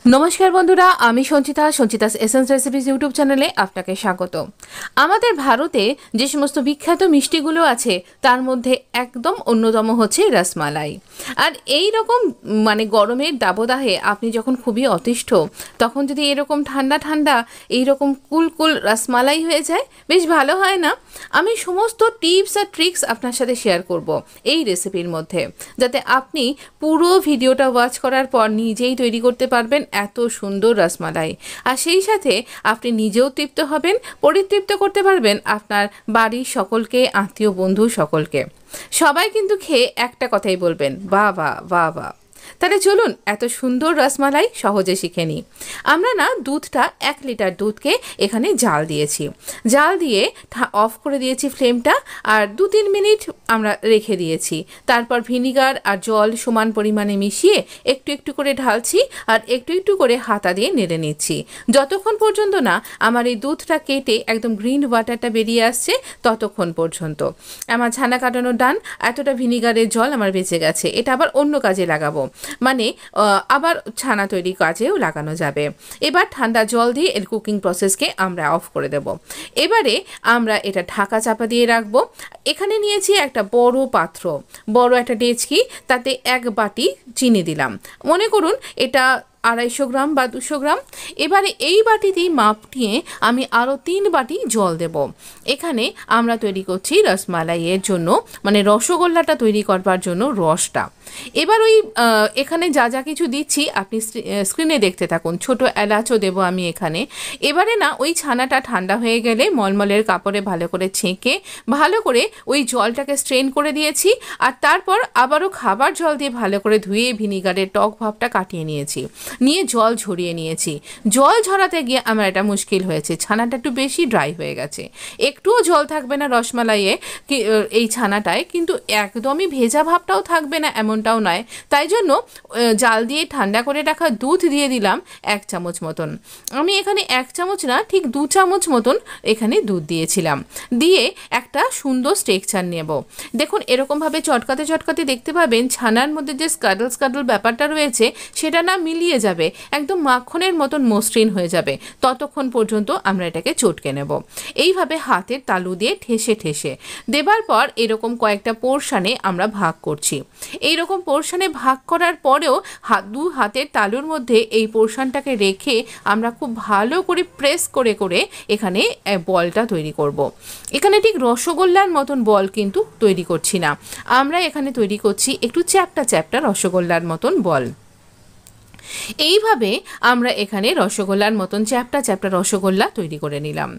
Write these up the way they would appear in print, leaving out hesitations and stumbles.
নমস্কার বন্ধুরা, আমি সঞ্চিতাস এসেন্স রেসিপিস ইউটিউব চ্যানেলে আপনাকে স্বাগত। আমাদের ভারতে যে সমস্ত বিখ্যাত মিষ্টিগুলো আছে তার মধ্যে একদম অন্যতম হচ্ছে রসমালাই। আর এই রকম গরমের দাবদাহে আপনি যখন খুবই অতিষ্ঠ তখন যদি এরকম ঠান্ডা ঠান্ডা এইরকম কুল রসমালাই হয়ে যায়, বেশ ভালো হয় না? আমি সমস্ত টিপস আর ট্রিক্স আপনার সাথে শেয়ার করব এই রেসিপির মধ্যে, যাতে আপনি পুরো ভিডিওটা ওয়াচ করার পর নিজেই তৈরি করতে পারবেন এত সুন্দর রসমালাই। আর সেই সাথে আপনি নিজেও তৃপ্ত হবেন, পরিতৃপ্ত করতে পারবেন আপনার বাড়ির সকলকে, আত্মীয় বন্ধু সকলকে। সবাই কিন্তু খেয়ে একটা কথাই বলবেন, বাহ বাহ বাহ বাহ। তাহলে চলুন এত সুন্দর রসমালাই সহজে শিখে নিই। আমরা দুধটা 1 লিটার দুধকে এখানে জাল দিয়েছি, জাল দিয়ে অফ করে দিয়েছি ফ্লেমটা, আর 2-3 মিনিট আমরা রেখে দিয়েছি। তারপর ভিনিগার আর জল সমান পরিমাণে মিশিয়ে একটু একটু করে ঢালছি আর একটু একটু করে হাতা দিয়ে নেড়ে নিচ্ছি, যতক্ষণ পর্যন্ত না আমার এই দুধটা কেটে একদম গ্রিন ওয়াটারটা বেরিয়ে আসছে ততক্ষণ পর্যন্ত। আমার ছানা কাটানোর ডান। এতটা ভিনিগারের জল আমার বেঁচে গেছে, এটা আবার অন্য কাজে লাগাবো, আবার ছানা তৈরি কাজেও লাগানো যাবে। এবার ঠান্ডা জল দিয়ে এর কুকিং প্রসেসকে আমরা অফ করে দেব। এবারে আমরা এটা ঢাকা চাপা দিয়ে রাখবো। এখানে নিয়েছি একটা বড় পাত্র, বড় একটা ডেচকি, তাতে 1 বাটি চিনি দিলাম। মনে করুন এটা 250 গ্রাম বা 200 গ্রাম। এবারে এই বাটিতেই মাপ নিয়ে আমি আরও 3 বাটি জল দেব। এখানে আমরা তৈরি করছি রসমালাইয়ের জন্য, রসগোল্লাটা তৈরি করবার জন্য রসটা। এবার এখানে যা যা কিছু দিচ্ছি আপনি স্ক্রিনে দেখতে থাকুন। ছোট এলাচও দেবো আমি এখানে। এবারে ওই ছানাটা ঠান্ডা হয়ে গেলে মলমলের কাপড়ে ভালো করে ছেঁকে ভালো করে ওই জলটাকে স্ট্রেন করে দিয়েছি, আর তারপর আবারও খাবার জল দিয়ে ভালো করে ধুয়ে ভিনিগারের টক ভাবটা কাটিয়ে নিয়েছি, নিয়ে জল ঝরিয়ে নিয়েছি। জল ঝরাতে গিয়ে আমার এটা মুশকিল হয়েছে, ছানাটা একটু বেশি ড্রাই হয়ে গেছে। একটুও জল থাকবে না রসমালাইয়ে, এই ছানাটায় কিন্তু একদমই ভেজা ভাবটাও থাকবে না এমনটাও নয়। তাই জন্য জাল দিয়ে ঠান্ডা করে রাখা দুধ দিয়ে দিলাম 1 চামচ মতন। আমি এখানে 1 চামচ না, ঠিক 2 চামচ মতন এখানে দুধ দিয়েছিলাম। দিয়ে একটা সুন্দর স্ট্রেকচার নেব। দেখুন এরকমভাবে চটকাতে চটকাতে দেখতে পাবেন ছানার মধ্যে যে স্কাডল ব্যাপারটা রয়েছে সেটা মিলিয়ে যাবে, একদম মাখনের মতন মসৃণ হয়ে যাবে। ততক্ষণ পর্যন্ত আমরা এটাকে চটকে নেব। এইভাবে হাতের তালু দিয়ে ঠেসে ঠেসে দেবার পর এরকম কয়েকটা পোর্শনে আমরা ভাগ করছি। এইরকম পোর্শনে ভাগ করার পরেও হাতের তালুর মধ্যে এই পোর্শনটাকে রেখে আমরা খুব ভালো করে প্রেস করে করে এখানে বলটা তৈরি করব। এখানে ঠিক রসগোল্লার মতন বল কিন্তু তৈরি করছি না, আমরা এখানে তৈরি করছি একটু চ্যাপ্টা চ্যাপ্টা রসগোল্লার মতন বল। এইভাবে আমরা এখানে রসগোল্লার মতন চ্যাপ্টা চ্যাপ্টা রসগোল্লা তৈরি করে নিলাম।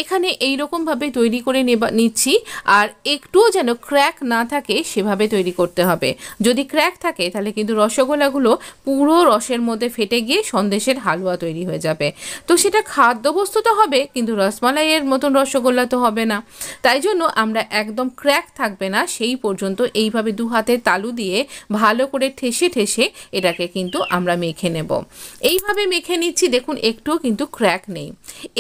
এখানে এই রকমভাবে তৈরি করে নিচ্ছি, আর একটুও যেন ক্র্যাক না থাকে সেভাবে তৈরি করতে হবে। যদি ক্র্যাক থাকে তাহলে কিন্তু রসগোল্লাগুলো পুরো রসের মধ্যে ফেটে গিয়ে সন্দেশের হালুয়া তৈরি হয়ে যাবে। তো সেটা খাদ্যবস্তু তো হবে, কিন্তু রসমালাইয়ের মতন রসগোল্লা তো হবে না। তাই জন্য আমরা একদম ক্র্যাক থাকবে না সেই পর্যন্ত এইভাবে 2 হাতের তালু দিয়ে ভালো করে ঠেসে ঠেসে এটাকে কিন্তু আমরা মেখে নেব। এইভাবে মেখে নিচ্ছি, দেখুন একটুও কিন্তু ক্র্যাক নেই।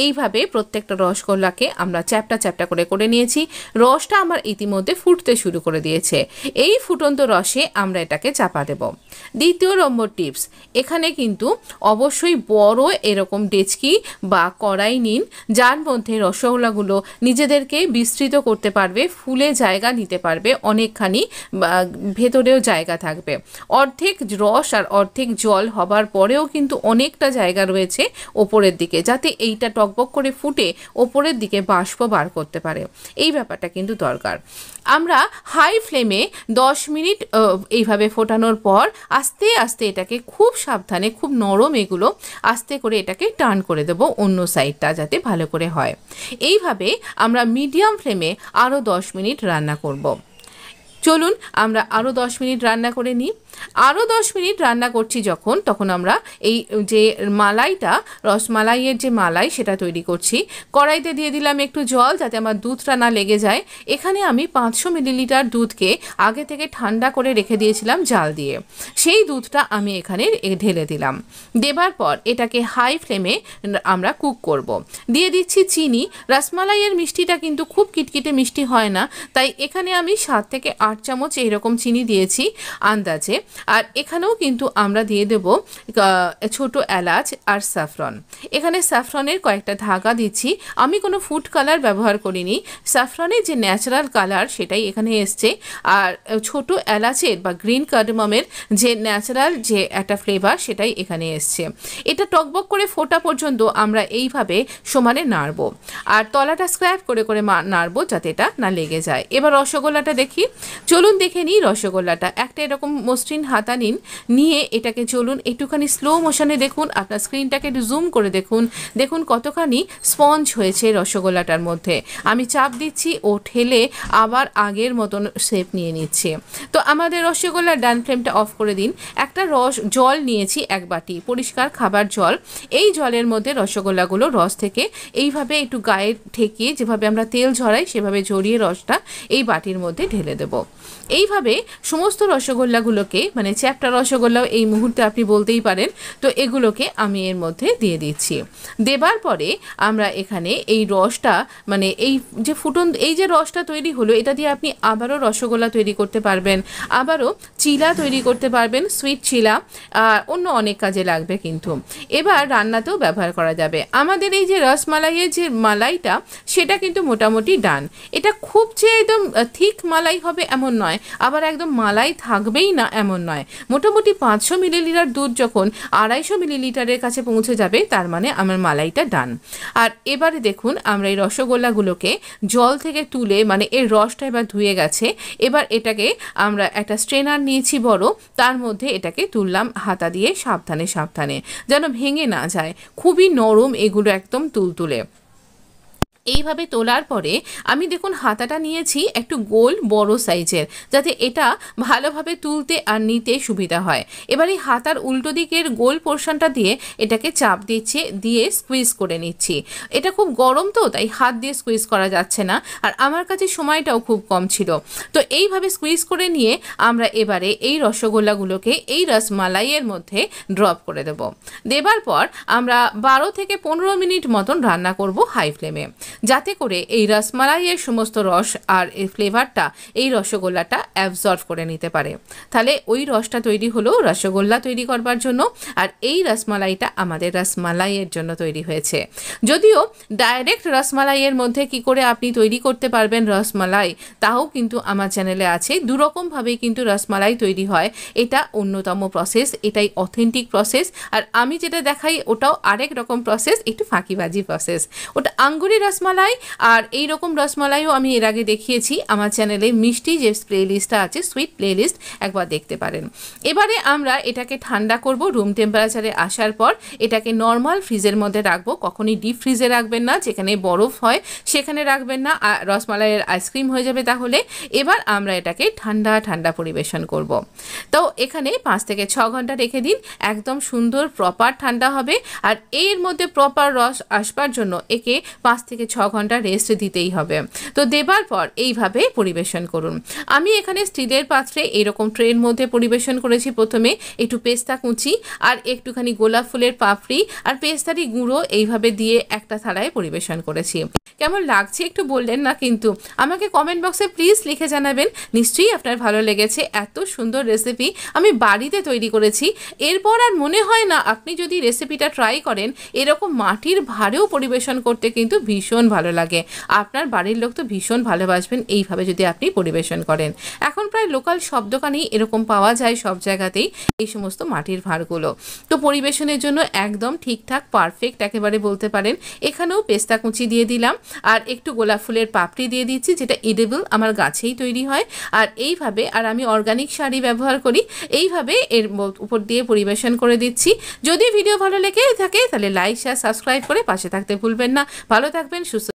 এইভাবে প্রত্যেকটা রসগোল্লাকে আমরা চ্যাপ্টা চ্যাপ্টা করে করে নিয়েছি। রসটা আমার ইতিমধ্যে ফুটতে শুরু করে দিয়েছে। এই ফুটন্ত রসে আমরা এটাকে চাপা দেব। দ্বিতীয় নম্বর টিপস, এখানে কিন্তু অবশ্যই বড় এরকম ডেচকি বা কড়াই নিন, যার মধ্যে রসগোল্লাগুলো নিজেদেরকে বিস্তৃত করতে পারবে, ফুলে জায়গা নিতে পারবে, অনেকখানি ভেতরেও জায়গা থাকবে। অর্ধেক রস আর অর্ধেক জল হবার পরেও কিন্তু অনেকটা জায়গা রয়েছে ওপরের দিকে, যাতে এইটা টকবক করে ফুটে ওপরের দিকে বাষ্প বার করতে পারে। এই ব্যাপারটা কিন্তু দরকার। আমরা হাই ফ্লেমে 10 মিনিট এইভাবে ফোটানোর পর আস্তে আস্তে এটাকে খুব সাবধানে, খুব নরম এগুলো, আস্তে করে এটাকে টার্ন করে দেব অন্য সাইডটা, যাতে ভালো করে হয়। এইভাবে আমরা মিডিয়াম ফ্লেমে আরও 10 মিনিট রান্না করব। চলুন আমরা আরও 10 মিনিট রান্না করে নিই। আরও 10 মিনিট রান্না করছি যখন, তখন আমরা এই যে মালাইটা, রসমালাইয়ের যে মালাই সেটা তৈরি করছি। কড়াইতে দিয়ে দিলাম একটু জল, যাতে আমার দুধটা না লেগে যায়। এখানে আমি 500 মিলিলিটার দুধকে আগে থেকে ঠান্ডা করে রেখে দিয়েছিলাম জাল দিয়ে, সেই দুধটা আমি এখানে ঢেলে দিলাম। দেবার পর এটাকে হাই ফ্লেমে আমরা কুক করব। দিয়ে দিচ্ছি চিনি। রসমালাইয়ের মিষ্টিটা কিন্তু খুব কিটকিটে মিষ্টি হয় না, তাই এখানে আমি 7 থেকে 8 চামচ এইরকম চিনি দিয়েছি আন্দাজে। আর এখানেও কিন্তু আমরা দিয়ে দেব ছোট এলাচ আর স্যাফরন। এখানে স্যাফরনের কয়েকটা ধাগা দিচ্ছি। আমি কোনো ফুড কালার ব্যবহার করিনি, স্যাফরনের যে ন্যাচারাল কালার সেটাই এখানে এসছে। আর ছোট এলাচের বা গ্রিন কার্ডামমের যে ন্যাচারাল যে একটা ফ্লেভার সেটাই এখানে এসছে। এটা টকবক করে ফোটা পর্যন্ত আমরা এইভাবে সমানে নাড়বো, আর তলাটা স্ক্র্যাপ করে করে নাড়বো যাতে এটা না লেগে যায়। এবার রসগোল্লাটা দেখি, চলুন দেখে নিই রসগোল্লাটা। একটা এরকম মসৃণ হাতা নিন, নিয়ে এটাকে চলুন একটুখানি স্লো মোশনে দেখুন, আপনার স্ক্রিনটাকে একটু জুম করে দেখুন, দেখুন কতখানি স্পঞ্জ হয়েছে রসগোল্লাটার মধ্যে। আমি চাপ দিচ্ছি ও ঠেলে আবার আগের মতন শেপ নিয়ে নিচ্ছে। তো আমাদের রসগোল্লার ডান ফ্লেমটা অফ করে দিন। একটা জল নিয়েছি 1 বাটি, পরিষ্কার খাবার জল। এই জলের মধ্যে রসগোল্লাগুলো রস থেকে এইভাবে একটু গায়ে ঠেকিয়ে যেভাবে আমরা তেল ঝরাই সেভাবে ঝরিয়ে রসটা এই বাটির মধ্যে ঢেলে দেব। এইভাবে সমস্ত রসগোল্লাগুলোকে, মানে চ্যাপ্টা রসগোল্লাও এই মুহূর্তে আপনি বলতেই পারেন, তো এগুলোকে আমি এর মধ্যে দিয়ে দিচ্ছি। দেবার পরে আমরা এখানে এই রসটা, মানে এই যে এই যে রসটা তৈরি হলো, এটা দিয়ে আপনি আবারও রসগোল্লা তৈরি করতে পারবেন, আবারও চিলা তৈরি করতে পারবেন, সুইট চিলা, আর অন্য অনেক কাজে লাগবে। কিন্তু এবার রান্নাতেও ব্যবহার করা যাবে। আমাদের এই যে রসমালাইয়ের যে মালাইটা সেটা কিন্তু মোটামুটি ডান। এটা খুব যে একদম থিক মালাই হবে এমন নয়, আবার একদম মালাই থাকবেই না এমন নয়। মোটামুটি 500 মিলিলিটার দুধ যখন 250 মিলিলিটারের কাছে পৌঁছে যাবে তার মানে আমার মালাইটা ডান। আর এবারে দেখুন আমরা এই রসগোল্লাগুলোকে জল থেকে তুলে, মানে এর রসটা এবার ধুয়ে গেছে, এবার এটাকে আমরা একটা স্ট্রেনার নিয়েছি বড়, তার মধ্যে এটাকে তুললাম হাতা দিয়ে সাবধানে সাবধানে যেন ভেঙে না যায়। খুবই নরম এগুলো, একদম তুলতুলে। এইভাবে তোলার পরে আমি দেখুন হাতাটা নিয়েছি একটু গোল বড় সাইজের, যাতে এটা ভালোভাবে তুলতে আর নিতে সুবিধা হয়। এবার এই হাতার উল্টো দিকের গোল পোর্শনটা দিয়ে এটাকে চাপ দিচ্ছে, দিয়ে স্কুইজ করে নিচ্ছি। এটা খুব গরম তো, তাই হাত দিয়ে স্কুইজ করা যাচ্ছে না, আর আমার কাছে সময়টাও খুব কম ছিল। তো এইভাবে স্কুইজ করে নিয়ে আমরা এবারে এই রসগোল্লাগুলোকে এই রসমালাইয়ের মধ্যে ড্রপ করে দেব। দেবার পর আমরা 12 থেকে 15 মিনিট মতন রান্না করব হাই ফ্লেমে, যাতে করে এই রসমালাইয়ের সমস্ত রস আর এই ফ্লেভারটা এই রসগোল্লাটা অ্যাবজর্ব করে নিতে পারে। তাহলে ওই রসটা তৈরি হলো রসগোল্লা তৈরি করবার জন্য, আর এই রসমালাইটা আমাদের রসমালাইয়ের জন্য তৈরি হয়েছে। যদিও ডাইরেক্ট রসমালাইয়ের মধ্যে কি করে আপনি তৈরি করতে পারবেন রসমালাই, তাও কিন্তু আমার চ্যানেলে আছে। দুরকমভাবেই কিন্তু রসমালাই তৈরি হয়, এটা অন্যতম প্রসেস, এটাই অথেন্টিক প্রসেস। আর আমি যেটা দেখাই ওটাও আরেক রকম প্রসেস, একটু ফাঁকিবাজি প্রসেস। ওটা আঙ্গুরি রসমালাই, আর এই রকম রসমালাইও আমি এর আগে দেখিয়েছি আমার চ্যানেলে। মিষ্টি যে প্লেলিস্টটা আছে, সুইট প্লেলিস্ট, একবার দেখতে পারেন। এবারে আমরা এটাকে ঠান্ডা করব রুম টেম্পারেচারে আসার পর। এটাকে নর্মাল ফ্রিজের মধ্যে রাখবো, কখনই ডিপ ফ্রিজে রাখবেন না, যেখানে বরফ হয় সেখানে রাখবেন না, রসমালাইয়ের আইসক্রিম হয়ে যাবে তাহলে। এবার আমরা এটাকে ঠান্ডা ঠান্ডা পরিবেশন করব। তো এখানে 5 থেকে 6 ঘন্টা রেখে দিন, একদম সুন্দর প্রপার ঠান্ডা হবে। আর এর মধ্যে প্রপার রস আসবার জন্য একে 5 থেকে 6 ঘন্টা রেস্ট দিতেই হবে। তো দেবার পর এইভাবে পরিবেশন করুন। আমি এখানে স্টিলের পাত্রে এরকম ট্রের মধ্যে পরিবেশন করেছি। প্রথমে একটু পেস্তা কুচি আর একটুখানি গোলাপ ফুলের পাপড়ি আর পেস্তারি গুঁড়ো এইভাবে দিয়ে একটা থালায় পরিবেশন করেছি। কেমন লাগছে একটু বললেন না কিন্তু, আমাকে কমেন্ট বক্সে প্লিজ লিখে জানাবেন। নিশ্চয়ই আপনার ভালো লেগেছে। এত সুন্দর রেসিপি আমি বাড়িতে তৈরি করেছি। এরপর আর মনে হয় না, আপনি যদি রেসিপিটা ট্রাই করেন এরকম মাটির ভাঁড়েও পরিবেশন করতে কিন্তু ভীষণ ভালো লাগে। আপনার বাড়ির লোক তো ভীষণ ভালোবাসবেন এইভাবে যদি আপনি পরিবেশন করেন। এখন প্রায় লোকাল সব দোকানেই এরকম পাওয়া যায়, সব জায়গাতেই এই সমস্ত মাটির ভাঁড়গুলো। তো পরিবেশনের জন্য একদম ঠিকঠাক পারফেক্ট একেবারে বলতে পারেন। এখানেও পেস্তা কুচি দিয়ে দিলাম আর একটু গোলাপ ফুলের পাপড়ি দিয়ে দিচ্ছি, যেটা এডিবল, আমার গাছেই তৈরি হয়। আর এইভাবে, আর আমি অর্গানিক শাড়ি ব্যবহার করি, এইভাবে এর উপর দিয়ে পরিবেশন করে দিচ্ছি। যদি ভিডিও ভালো লেগে থাকে তাহলে লাইক শেয়ার সাবস্ক্রাইব করে পাশে থাকতে ভুলবেন না। ভালো থাকবেন, সুস্থ